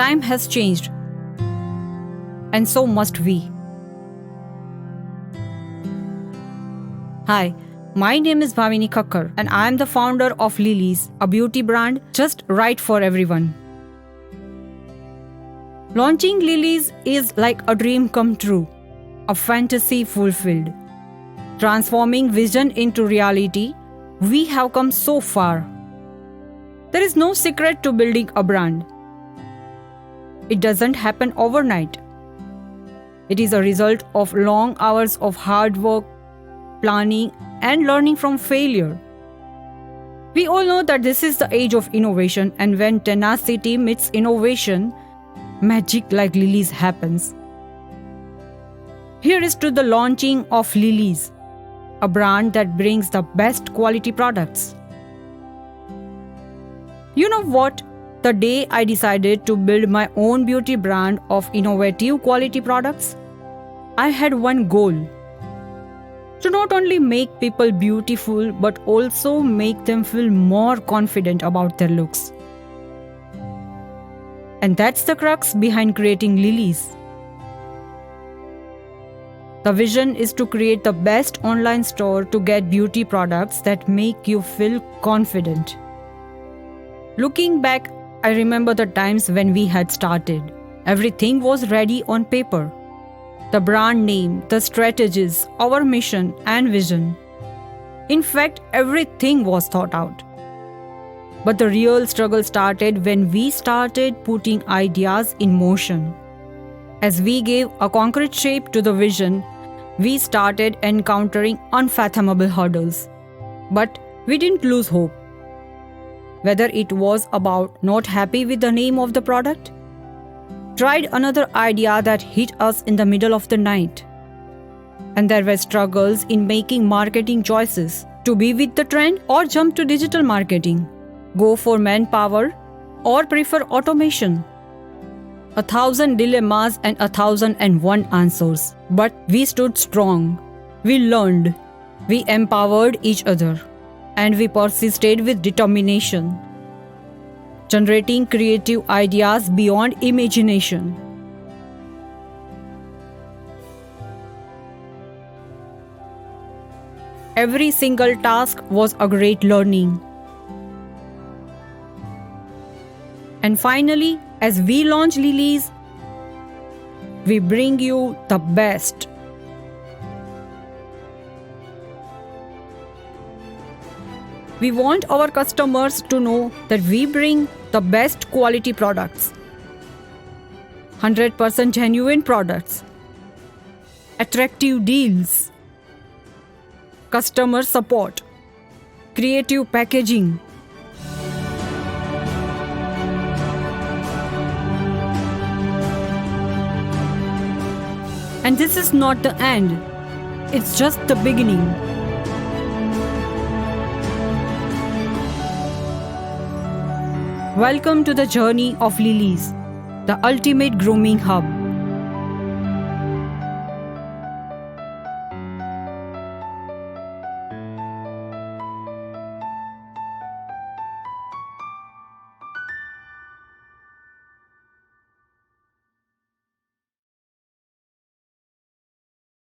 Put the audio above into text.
time has changed, and so must we. Hi, my name is Bhavini Kakkar, and I am the founder of Lilies, a beauty brand just right for everyone. Launching Lilies is like a dream come true, a fantasy fulfilled. Transforming vision into reality, we have come so far. There is no secret to building a brand. It doesn't happen overnight. It is a result of long hours of hard work, planning, and learning from failure. We all know that this is the age of innovation, and when tenacity meets innovation, magic like Lilies happens. Here is to the launching of Lilies, a brand that brings the best quality products. You know what? The day I decided to build my own beauty brand of innovative quality products, I had one goal: to not only make people beautiful but also make them feel more confident about their looks. And that's the crux behind creating Lilies. The vision is to create the best online store to get beauty products that make you feel confident. Looking back, I remember the times when we had started. Everything was ready on paper. The brand name, the strategies, our mission and vision. In fact, everything was thought out. But the real struggle started when we started putting ideas in motion. As we gave a concrete shape to the vision, we started encountering unfathomable hurdles. But we didn't lose hope. Whether it was about not happy with the name of the product, tried another idea that hit us in the middle of the night. And there were struggles in making marketing choices, to be with the trend or jump to digital marketing, go for manpower or prefer automation. 1,000 dilemmas and 1,001 answers. But we stood strong. We learned. We empowered each other. And we persisted with determination, generating creative ideas beyond imagination. Every single task was a great learning. And finally, as we launch Lilies, we bring you the best. We want our customers to know that we bring the best quality products, 100% genuine products, attractive deals, customer support, creative packaging. And this is not the end, it's just the beginning. Welcome to the journey of Lilies, the ultimate grooming hub.